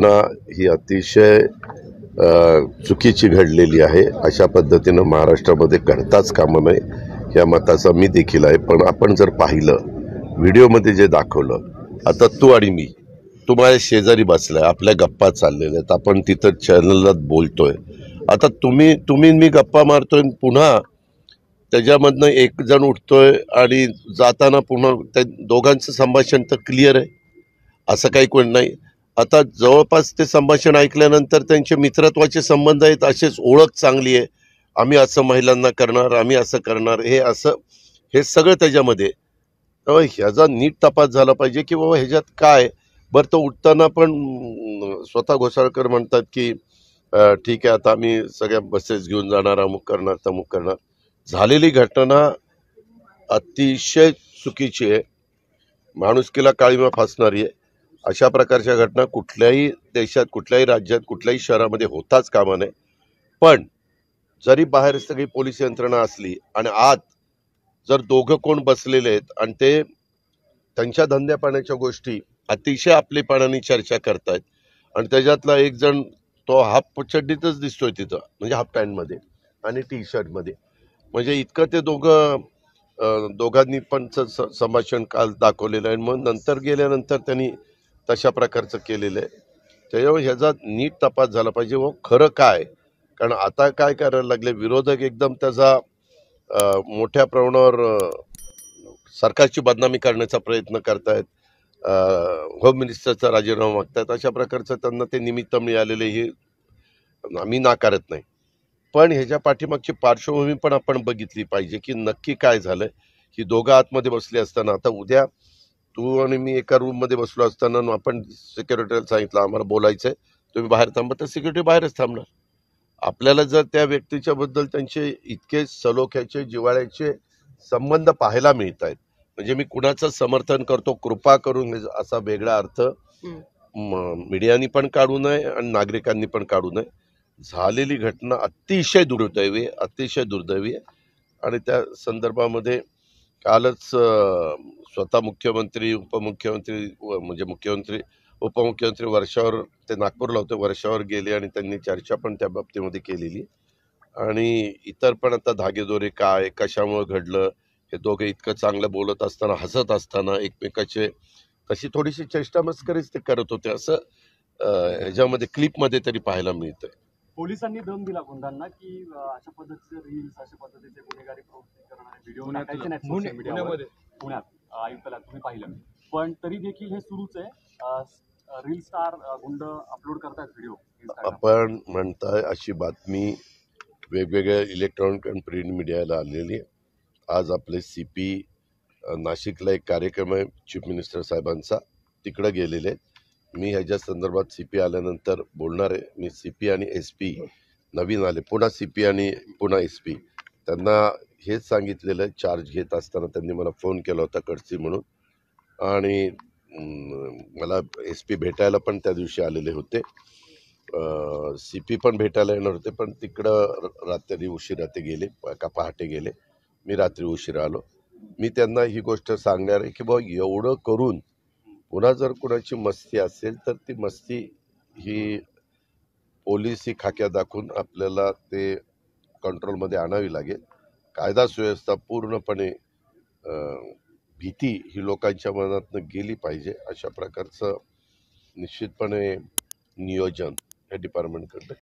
घटना ही अतिशय चुकीची घडलेली आहे। अशा पद्धतीनं महाराष्ट्रामध्ये घडताच कामा नये या मताचा मी देखील आहे। पण आपण जर पाहिलं व्हिडिओमध्ये जे दाखवलं, आता तू आणि मी तू माझ्या शेजारी बसलाय, आपल्या गप्पा चाललेल्या आहेत, आपण तिथं चॅनलला बोलतोय। आता तुम्ही मी गप्पा मारतोय, पुन्हा त्याच्यामधनं एक जण उठतोय आणि जाताना पुन्हा त्या दोघांचं संभाषण तर क्लिअर आहे, असं काही कोण नाही। आता जवळपास ते संभाषण ऐकल्यानंतर त्यांचे मित्रत्वाचे संबंध आहेत, असेच ओळख चांगली आहे, आम्ही असं महिलांना करणार, आम्ही असं करणार, हे सगळं त्याच्यामध्ये। तेव्हा ह्याचा नीट तपास झाला पाहिजे की बाबा ह्याच्यात काय। बरं, तो उठताना पण स्वतः घोसाळकर म्हणतात की ठीक आहे, आता आम्ही सगळ्या बसेस घेऊन जाणार, अमुक करणार तमुक करणार। झालेली घटना अतिशय चुकीची आहे, माणुसकीला काळीमा फासणारी आहे। अशा प्रकारच्या घटना कुठल्याही देशात, कुठल्याही राज्यात, कुठल्याही शहरामध्ये होताच कामा नये। पण जरी बाहेर सगळी पोलीस यंत्रणा असली आणि आत जर दोघं कोण बसलेले आहेत आणि ते त्यांच्या धंद्या पाण्याच्या गोष्टी अतिशय आपलेपणाने चर्चा करतायत आणि त्याच्यातला एक जण तो हाफ चड्डीतच दिसतोय तिथं, म्हणजे हाफ पॅन्टमध्ये आणि टी शर्टमध्ये, म्हणजे इतकं ते दोघांनी पण संभाषण काल दाखवलेलं आहे। मग नंतर गेल्यानंतर त्यांनी तशा प्रकारचं केलेलं आहे। त्याच्यामुळे ह्याचा नीट तपास झाला पाहिजे व खरं काय। कारण आता काय करायला लागले विरोधक, एकदम त्याचा मोठ्या प्रमाणावर सरकारची बदनामी करण्याचा प्रयत्न करतायत, होम मिनिस्टरचा राजीनामा मागतायत। अशा प्रकारचं त्यांना ते निमित्त मिळालेले हे आम्ही नाकारत नाही, पण ह्याच्या पाठीमागची पार्श्वभूमी पण आपण बघितली पाहिजे की नक्की काय झालंय। ही दोघं आतमध्ये बसली असताना, आता उद्या तू आणि मी एका रूम मध्ये बसलो असताना आपण सिक्युरिटीला सांगितलं आम्हाला बोलायचंय, तुम्ही बाहेर थांबा, तर सिक्युरिटी बाहेरच थांबणार। आपल्याला जर त्या व्यक्तीच्या बद्दल त्यांचे इतके सलोख्याचे, जिव्हाळ्याचे संबंध पाहायला मिळत आहेत, म्हणजे मी कुणाचं समर्थन करतो कृपा करून असा वेगळा अर्थ मीडियानी पण काढू नये आणि नागरिकांनी पण काढू नये। झालेली घटना अतिशय दुर्दैवी आहे, अतिशय दुर्दैवी आहे। आणि त्या संदर्भामध्ये कालच स्वतः मुख्यमंत्री, उपमुख्यमंत्री, म्हणजे मुख्यमंत्री उपमुख्यमंत्री वर्षावर, ते नागपूरला होते, वर्षावर गेले आणि त्यांनी चर्चा पण त्या बाबतीमध्ये केलेली। आणि इतर पण आता धागेदोरे काय, कशामुळे घडलं, हे दोघे इतकं चांगलं बोलत असताना, हसत असताना एकमेकाचे तशी थोडीशी चेष्टा मस्करीच ते करत होते, असं ह्याच्यामध्ये क्लिपमध्ये तरी पाहायला मिळतंय। पोलिसांनी दम दिला गुंडांना की अशा पद्धतीचे रील्स, अशा पद्धतीचे गुन्हेगारी प्रवृत्ती करणारे व्हिडिओ टाकायचे नाहीत सोशल मीडियावर। पुण्यात आयुक्ताला तुम्ही पाहिलं, पण तरी देखील हे सुरूच आहे, रील स्टार गुंड अपलोड करतात व्हिडिओ। आपण म्हणताय अशी बातमी वेगवेगळ्या इलेक्ट्रॉनिक आणि प्रिंट मीडियाला आलेली आहे। आज आपले सीपी नाशिकला एक कार्यक्रम आहे चीफ मिनिस्टर साहेबांचा, तिकडे गेलेले आहेत। मी ह्याच्या संदर्भात सीपी आल्यानंतर बोलणार आहे। मी सीपी आणि एसपी नवीन आले, पुन्हा सीपी आणि पुन्हा एसपी, त्यांना हेच सांगितलेलं आहे। चार्ज घेत असताना त्यांनी मला फोन केला होता कडसी म्हणून, आणि मला एसपी भेटायला पण त्या दिवशी आलेले होते, सीपी पण भेटायला येणार होते, पण तिकडं रात्री उशिरा ते गेले, का पहाटे गेले, मी रात्री उशिरा आलो। मी त्यांना ही गोष्ट सांगणार आहे की बाबा एवढं करून पुन्हा जर कुणाची मस्ती असेल तर ती मस्ती ही पोलिसी खाक्या दाखवून आपल्याला ते कंट्रोलमध्ये आणावी लागेल। कायदा सुव्यवस्था पूर्णपणे भीती ही लोकांच्या मनातनं गेली पाहिजे, अशा प्रकारचं निश्चितपणे नियोजन या डिपार्टमेंटकडे